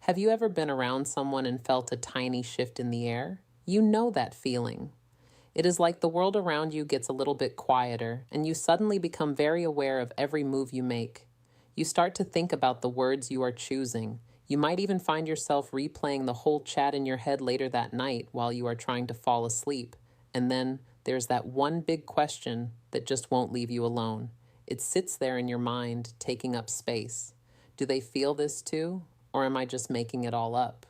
Have you ever been around someone and felt a tiny shift in the air? You know that feeling. It is like the world around you gets a little bit quieter, and you suddenly become very aware of every move you make. You start to think about the words you are choosing. You might even find yourself replaying the whole chat in your head later that night while you are trying to fall asleep. And then there's that one big question that just won't leave you alone. It sits there in your mind, taking up space. Do they feel this too? Or am I just making it all up?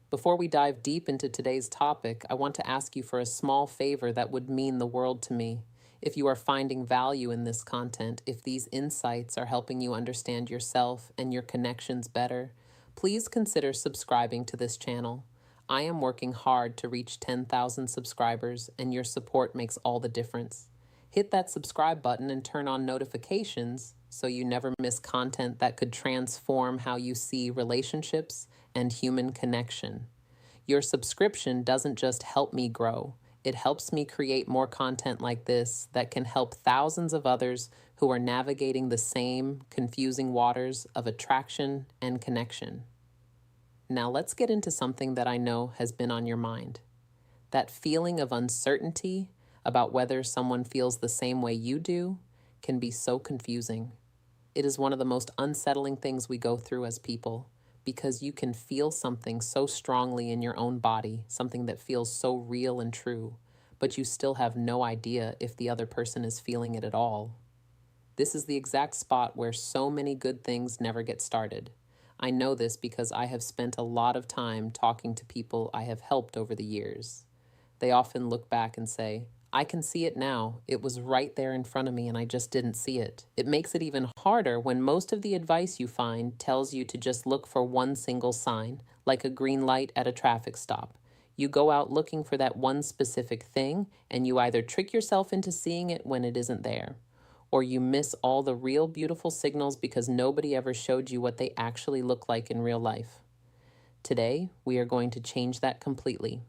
Before we dive deep into today's topic, I want to ask you for a small favor that would mean the world to me. If you are finding value in this content, if these insights are helping you understand yourself and your connections better, please consider subscribing to this channel. I am working hard to reach 10,000 subscribers, and your support makes all the difference. Hit that subscribe button and turn on notifications so you never miss content that could transform how you see relationships and human connection. Your subscription doesn't just help me grow, it helps me create more content like this that can help thousands of others who are navigating the same confusing waters of attraction and connection. Now let's get into something that I know has been on your mind. That feeling of uncertainty about whether someone feels the same way you do can be so confusing. It is one of the most unsettling things we go through as people, because you can feel something so strongly in your own body, something that feels so real and true, but you still have no idea if the other person is feeling it at all. This is the exact spot where so many good things never get started. I know this because I have spent a lot of time talking to people I have helped over the years. They often look back and say, I can see it now. It was right there in front of me and I just didn't see it. It makes it even harder when most of the advice you find tells you to just look for one single sign, like a green light at a traffic stop. You go out looking for that one specific thing, and you either trick yourself into seeing it when it isn't there, or you miss all the real beautiful signals because nobody ever showed you what they actually look like in real life. Today, we are going to change that completely.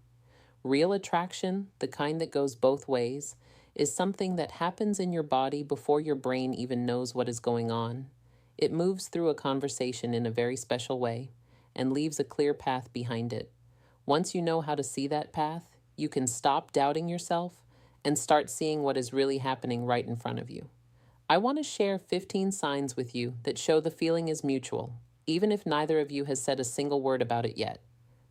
Real attraction, the kind that goes both ways, is something that happens in your body before your brain even knows what is going on. It moves through a conversation in a very special way and leaves a clear path behind it. Once you know how to see that path, you can stop doubting yourself and start seeing what is really happening right in front of you. I want to share 15 signs with you that show the feeling is mutual, even if neither of you has said a single word about it yet.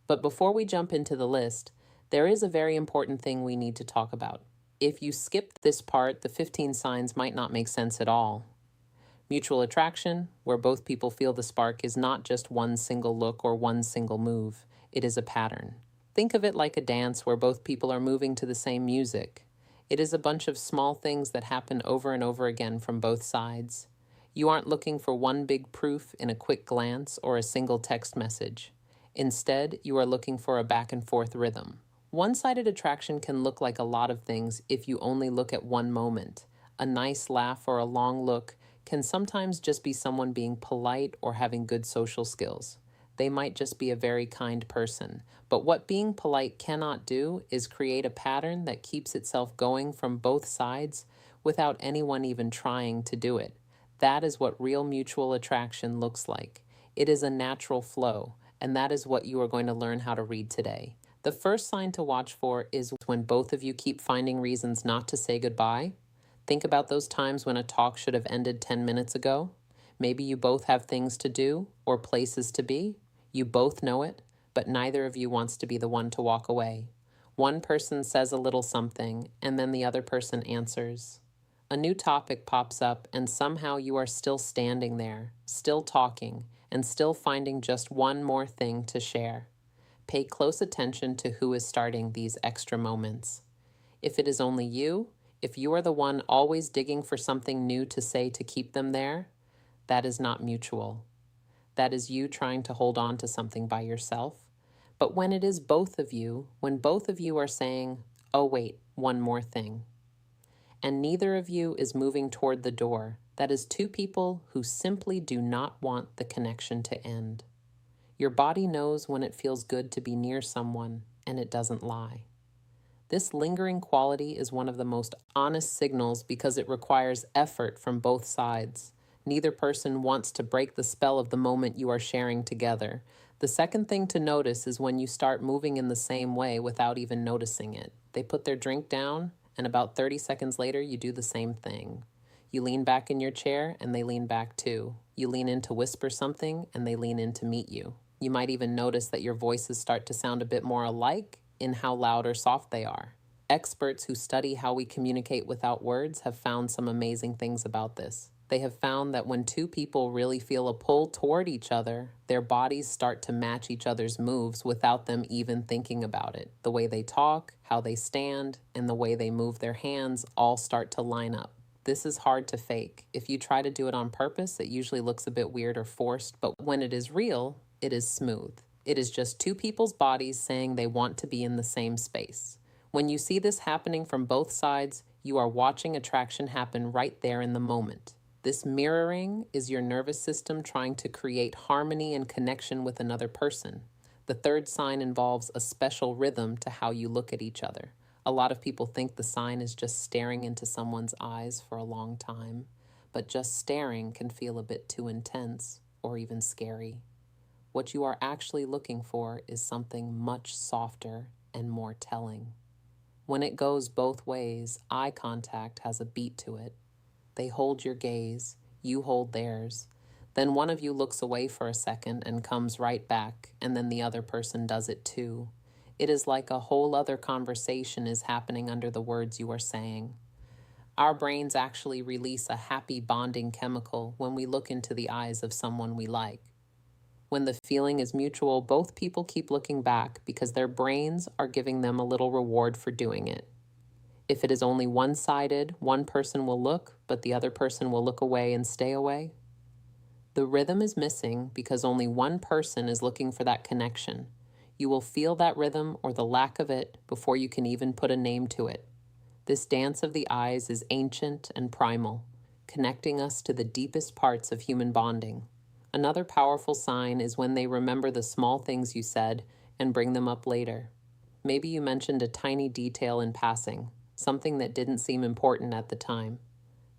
But before we jump into the list, there is a very important thing we need to talk about. If you skip this part, the 15 signs might not make sense at all. Mutual attraction, where both people feel the spark, is not just one single look or one single move. It is a pattern. Think of it like a dance where both people are moving to the same music. It is a bunch of small things that happen over and over again from both sides. You aren't looking for one big proof in a quick glance or a single text message. Instead, you are looking for a back and forth rhythm. One-sided attraction can look like a lot of things if you only look at one moment. A nice laugh or a long look can sometimes just be someone being polite or having good social skills. They might just be a very kind person. But what being polite cannot do is create a pattern that keeps itself going from both sides without anyone even trying to do it. That is what real mutual attraction looks like. It is a natural flow, and that is what you are going to learn how to read today. The first sign to watch for is when both of you keep finding reasons not to say goodbye. Think about those times when a talk should have ended 10 minutes ago. Maybe you both have things to do or places to be. You both know it, but neither of you wants to be the one to walk away. One person says a little something, and then the other person answers. A new topic pops up, and somehow you are still standing there, still talking, and still finding just one more thing to share. Pay close attention to who is starting these extra moments. If it is only you, if you are the one always digging for something new to say to keep them there, that is not mutual. That is you trying to hold on to something by yourself. But when it is both of you, when both of you are saying, oh wait, one more thing, and neither of you is moving toward the door, that is two people who simply do not want the connection to end. Your body knows when it feels good to be near someone, and it doesn't lie. This lingering quality is one of the most honest signals because it requires effort from both sides. Neither person wants to break the spell of the moment you are sharing together. The second thing to notice is when you start moving in the same way without even noticing it. They put their drink down, and about 30 seconds later, you do the same thing. You lean back in your chair, and they lean back too. You lean in to whisper something, and they lean in to meet you. You might even notice that your voices start to sound a bit more alike in how loud or soft they are. Experts who study how we communicate without words have found some amazing things about this. They have found that when two people really feel a pull toward each other, their bodies start to match each other's moves without them even thinking about it. The way they talk, how they stand, and the way they move their hands all start to line up. This is hard to fake. If you try to do it on purpose, it usually looks a bit weird or forced, but when it is real, it is smooth. It is just two people's bodies saying they want to be in the same space. When you see this happening from both sides, you are watching attraction happen right there in the moment. This mirroring is your nervous system trying to create harmony and connection with another person. The third sign involves a special rhythm to how you look at each other. A lot of people think the sign is just staring into someone's eyes for a long time, but just staring can feel a bit too intense or even scary. What you are actually looking for is something much softer and more telling. When it goes both ways, eye contact has a beat to it. They hold your gaze, you hold theirs. Then one of you looks away for a second and comes right back, and then the other person does it too. It is like a whole other conversation is happening under the words you are saying. Our brains actually release a happy bonding chemical when we look into the eyes of someone we like. When the feeling is mutual, both people keep looking back because their brains are giving them a little reward for doing it. If it is only one-sided, one person will look, but the other person will look away and stay away. The rhythm is missing because only one person is looking for that connection. You will feel that rhythm or the lack of it before you can even put a name to it. This dance of the eyes is ancient and primal, connecting us to the deepest parts of human bonding. Another powerful sign is when they remember the small things you said and bring them up later. Maybe you mentioned a tiny detail in passing, something that didn't seem important at the time.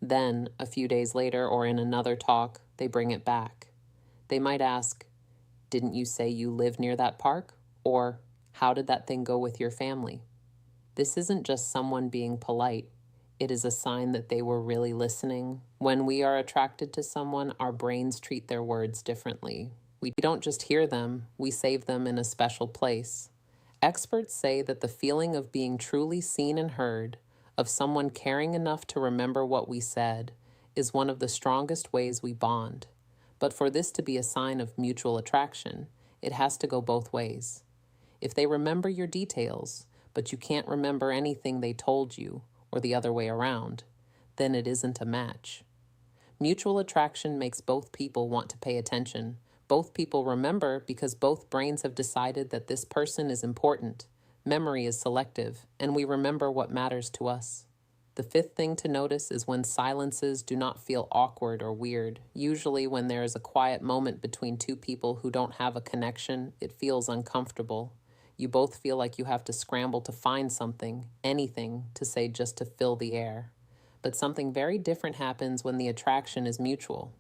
Then, a few days later or in another talk, they bring it back. They might ask, "Didn't you say you live near that park?" Or, "How did that thing go with your family?" This isn't just someone being polite. It is a sign that they were really listening. When we are attracted to someone, our brains treat their words differently. We don't just hear them, we save them in a special place. Experts say that the feeling of being truly seen and heard, of someone caring enough to remember what we said, is one of the strongest ways we bond. But for this to be a sign of mutual attraction, it has to go both ways. If they remember your details, but you can't remember anything they told you, or the other way around, then it isn't a match. Mutual attraction makes both people want to pay attention. Both people remember because both brains have decided that this person is important. Memory is selective, and we remember what matters to us. The fifth thing to notice is when silences do not feel awkward or weird. Usually when there is a quiet moment between two people who don't have a connection, it feels uncomfortable. You both feel like you have to scramble to find something, anything, to say just to fill the air. But something very different happens when the attraction is mutual.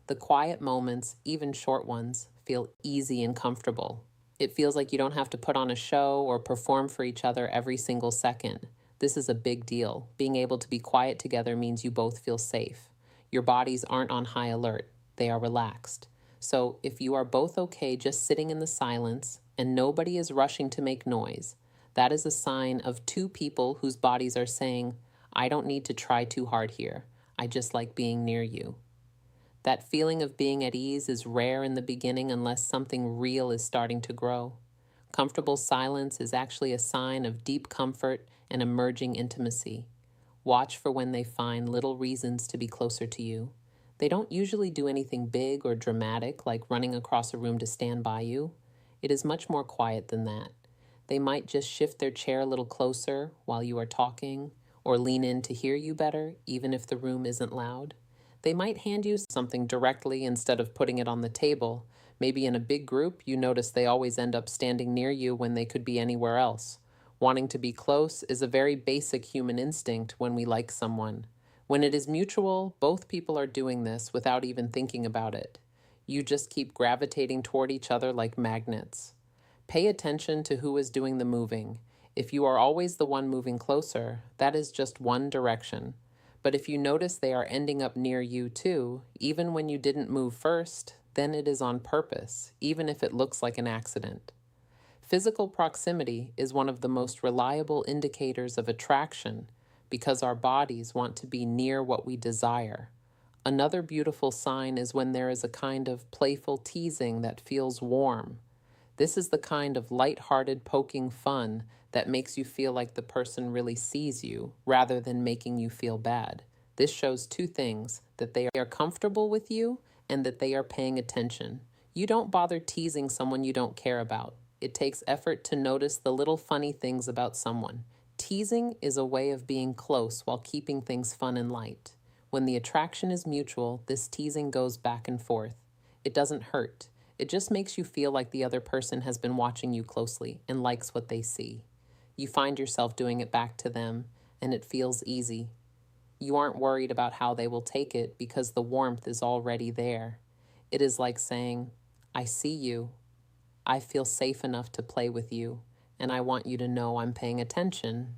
The quiet moments, even short ones, feel easy and comfortable. It feels like you don't have to put on a show or perform for each other every single second. This is a big deal. Being able to be quiet together means you both feel safe. Your bodies aren't on high alert. They are relaxed. So if you are both okay just sitting in the silence and nobody is rushing to make noise, that is a sign of two people whose bodies are saying, "I don't need to try too hard here. I just like being near you." That feeling of being at ease is rare in the beginning unless something real is starting to grow. Comfortable silence is actually a sign of deep comfort and emerging intimacy. Watch for when they find little reasons to be closer to you. They don't usually do anything big or dramatic like running across a room to stand by you. It is much more quiet than that. They might just shift their chair a little closer while you are talking, or lean in to hear you better, even if the room isn't loud. They might hand you something directly instead of putting it on the table. Maybe in a big group, you notice they always end up standing near you when they could be anywhere else. Wanting to be close is a very basic human instinct when we like someone. When it is mutual, both people are doing this without even thinking about it. You just keep gravitating toward each other like magnets. Pay attention to who is doing the moving. If you are always the one moving closer, that is just one direction. But if you notice they are ending up near you too, even when you didn't move first, then it is on purpose, even if it looks like an accident. Physical proximity is one of the most reliable indicators of attraction because our bodies want to be near what we desire. Another beautiful sign is when there is a kind of playful teasing that feels warm. This is the kind of light-hearted poking fun that makes you feel like the person really sees you rather than making you feel bad. This shows two things, that they are comfortable with you and that they are paying attention. You don't bother teasing someone you don't care about. It takes effort to notice the little funny things about someone. Teasing is a way of being close while keeping things fun and light. When the attraction is mutual, this teasing goes back and forth. It doesn't hurt. It just makes you feel like the other person has been watching you closely and likes what they see. You find yourself doing it back to them, and it feels easy. You aren't worried about how they will take it because the warmth is already there. It is like saying, I see you. I feel safe enough to play with you, and I want you to know I'm paying attention.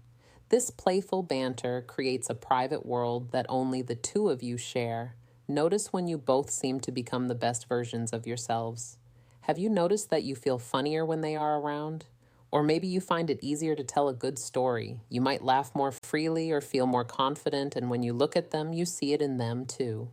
This playful banter creates a private world that only the two of you share. Notice when you both seem to become the best versions of yourselves. Have you noticed that you feel funnier when they are around? Or maybe you find it easier to tell a good story. You might laugh more freely or feel more confident, and when you look at them, you see it in them too.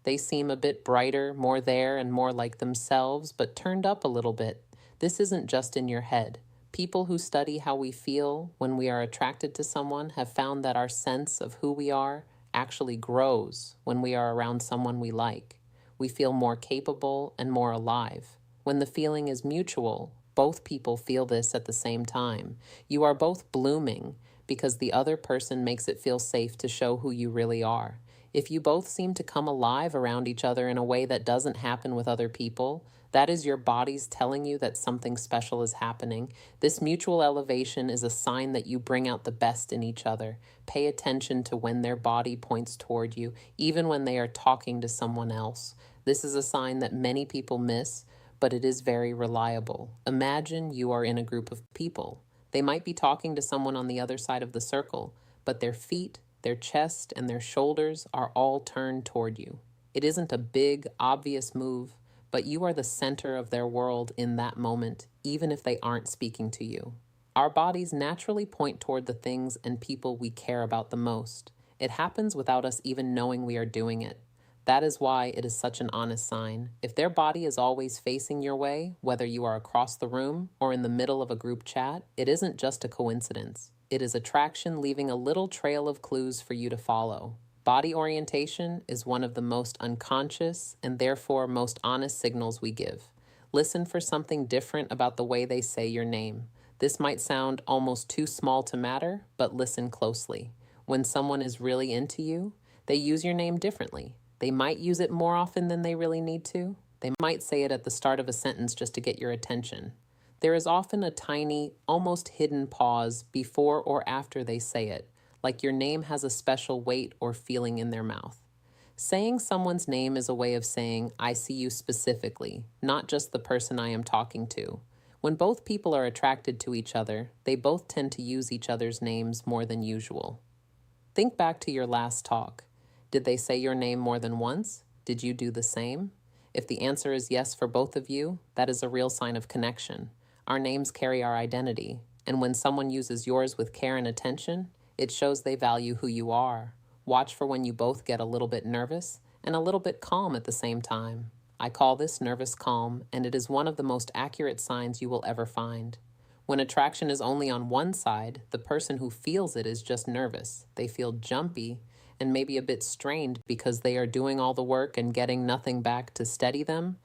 They seem a bit brighter, more there, and more like themselves, but turned up a little bit. This isn't just in your head. People who study how we feel when we are attracted to someone have found that our sense of who we are actually grows when we are around someone we like. We feel more capable and more alive. When the feeling is mutual, both people feel this at the same time. You are both blooming because the other person makes it feel safe to show who you really are. If you both seem to come alive around each other in a way that doesn't happen with other people, that is your bodies telling you that something special is happening. This mutual elevation is a sign that you bring out the best in each other. Pay attention to when their body points toward you, even when they are talking to someone else. This is a sign that many people miss, but it is very reliable. Imagine you are in a group of people. They might be talking to someone on the other side of the circle, but their feet, their chest, and their shoulders are all turned toward you. It isn't a big, obvious move, but you are the center of their world in that moment, even if they aren't speaking to you. Our bodies naturally point toward the things and people we care about the most. It happens without us even knowing we are doing it. That is why it is such an honest sign. If their body is always facing your way, whether you are across the room or in the middle of a group chat, it isn't just a coincidence. It is attraction leaving a little trail of clues for you to follow. Body orientation is one of the most unconscious and therefore most honest signals we give. Listen for something different about the way they say your name. This might sound almost too small to matter, but listen closely. When someone is really into you, they use your name differently. They might use it more often than they really need to. They might say it at the start of a sentence just to get your attention. There is often a tiny, almost hidden pause before or after they say it, like your name has a special weight or feeling in their mouth. Saying someone's name is a way of saying, I see you specifically, not just the person I am talking to. When both people are attracted to each other, they both tend to use each other's names more than usual. Think back to your last talk. Did they say your name more than once? Did you do the same? If the answer is yes for both of you, that is a real sign of connection. Our names carry our identity, and when someone uses yours with care and attention, it shows they value who you are. Watch for when you both get a little bit nervous and a little bit calm at the same time. I call this nervous calm, and it is one of the most accurate signs you will ever find. When attraction is only on one side, the person who feels it is just nervous. They feel jumpy and maybe a bit strained because they are doing all the work and getting nothing back to steady them.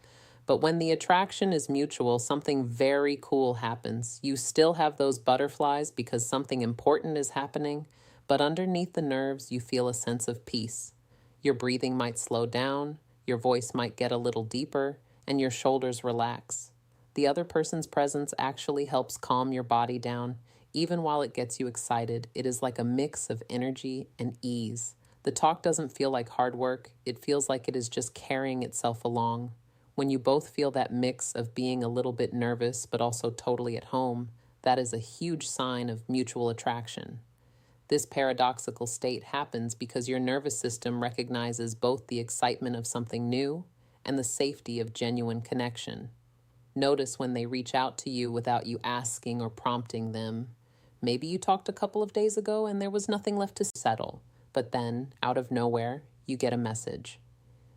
But when the attraction is mutual, something very cool happens. You still have those butterflies because something important is happening, but underneath the nerves, you feel a sense of peace. Your breathing might slow down, your voice might get a little deeper, and your shoulders relax. The other person's presence actually helps calm your body down. Even while it gets you excited, it is like a mix of energy and ease. The talk doesn't feel like hard work. It feels like it is just carrying itself along. When you both feel that mix of being a little bit nervous but also totally at home, that is a huge sign of mutual attraction. This paradoxical state happens because your nervous system recognizes both the excitement of something new and the safety of genuine connection. Notice when they reach out to you without you asking or prompting them. Maybe you talked a couple of days ago and there was nothing left to settle, but then, out of nowhere, you get a message.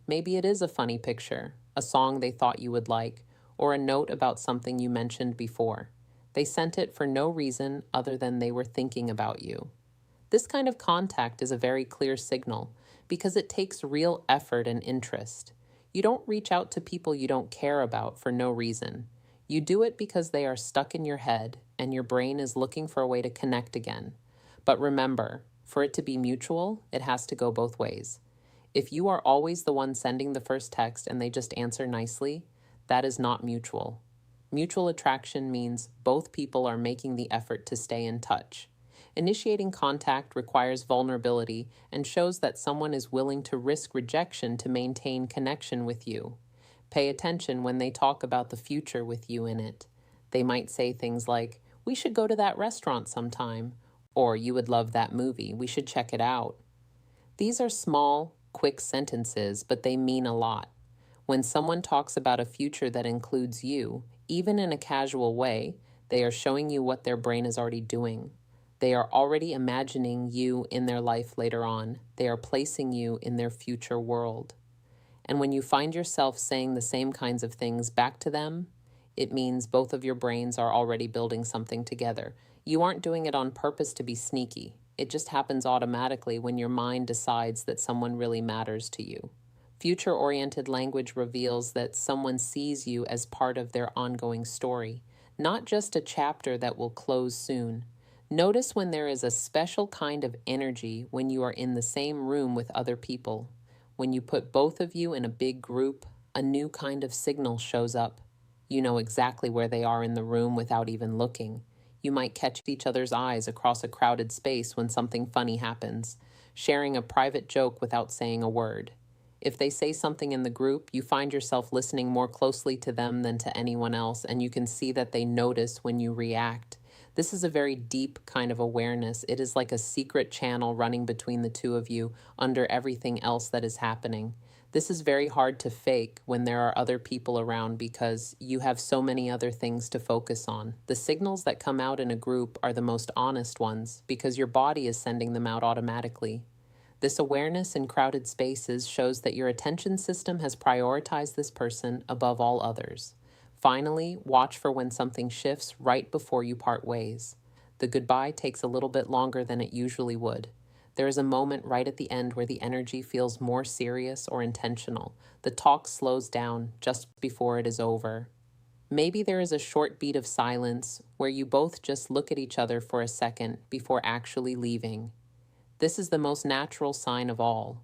Maybe it is a funny picture, a song they thought you would like, or a note about something you mentioned before. They sent it for no reason other than they were thinking about you. This kind of contact is a very clear signal because it takes real effort and interest. You don't reach out to people you don't care about for no reason. You do it because they are stuck in your head and your brain is looking for a way to connect again. But remember, for it to be mutual, it has to go both ways. If you are always the one sending the first text and they just answer nicely, that is not mutual. Mutual attraction means both people are making the effort to stay in touch. Initiating contact requires vulnerability and shows that someone is willing to risk rejection to maintain connection with you. Pay attention when they talk about the future with you in it. They might say things like, "We should go to that restaurant sometime," or "You would love that movie, we should check it out." These are small, quick sentences, but they mean a lot. When someone talks about a future that includes you, even in a casual way, they are showing you what their brain is already doing. They are already imagining you in their life later on. They are placing you in their future world. And when you find yourself saying the same kinds of things back to them, it means both of your brains are already building something together. You aren't doing it on purpose to be sneaky. It just happens automatically when your mind decides that someone really matters to you. Future-oriented language reveals that someone sees you as part of their ongoing story, not just a chapter that will close soon. Notice when there is a special kind of energy when you are in the same room with other people. When you put both of you in a big group, a new kind of signal shows up. You know exactly where they are in the room without even looking. You might catch each other's eyes across a crowded space when something funny happens, sharing a private joke without saying a word. If they say something in the group, you find yourself listening more closely to them than to anyone else, and you can see that they notice when you react. This is a very deep kind of awareness. It is like a secret channel running between the two of you under everything else that is happening. This is very hard to fake when there are other people around because you have so many other things to focus on. The signals that come out in a group are the most honest ones because your body is sending them out automatically. This awareness in crowded spaces shows that your attention system has prioritized this person above all others. Finally, watch for when something shifts right before you part ways. The goodbye takes a little bit longer than it usually would. There is a moment right at the end where the energy feels more serious or intentional. The talk slows down just before it is over. Maybe there is a short beat of silence where you both just look at each other for a second before actually leaving. This is the most natural sign of all.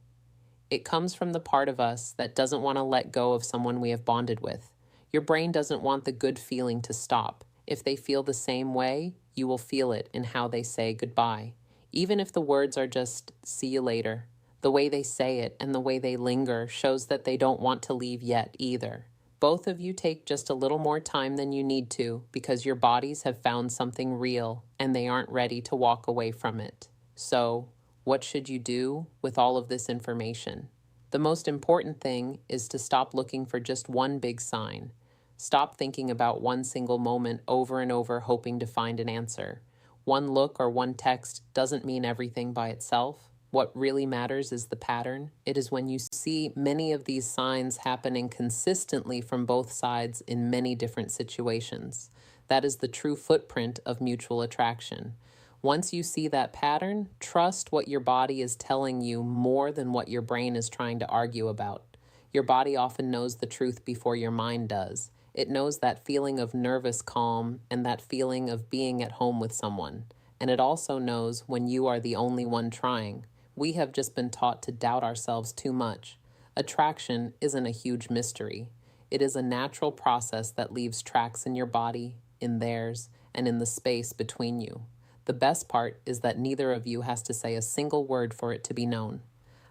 It comes from the part of us that doesn't want to let go of someone we have bonded with. Your brain doesn't want the good feeling to stop. If they feel the same way, you will feel it in how they say goodbye. Even if the words are just, "see you later," the way they say it and the way they linger shows that they don't want to leave yet either. Both of you take just a little more time than you need to because your bodies have found something real and they aren't ready to walk away from it. So, what should you do with all of this information? The most important thing is to stop looking for just one big sign. Stop thinking about one single moment over and over hoping to find an answer. One look or one text doesn't mean everything by itself. What really matters is the pattern. It is when you see many of these signs happening consistently from both sides in many different situations. That is the true footprint of mutual attraction. Once you see that pattern, trust what your body is telling you more than what your brain is trying to argue about. Your body often knows the truth before your mind does. It knows that feeling of nervous calm and that feeling of being at home with someone. And it also knows when you are the only one trying. We have just been taught to doubt ourselves too much. Attraction isn't a huge mystery. It is a natural process that leaves tracks in your body, in theirs, and in the space between you. The best part is that neither of you has to say a single word for it to be known.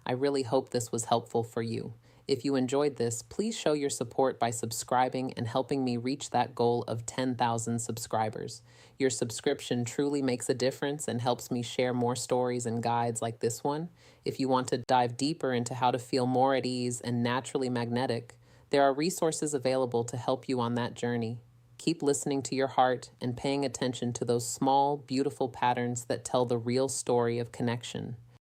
I really hope this was helpful for you. If you enjoyed this, please show your support by subscribing and helping me reach that goal of 10,000 subscribers. Your subscription truly makes a difference and helps me share more stories and guides like this one. If you want to dive deeper into how to feel more at ease and naturally magnetic, there are resources available to help you on that journey. Keep listening to your heart and paying attention to those small, beautiful patterns that tell the real story of connection.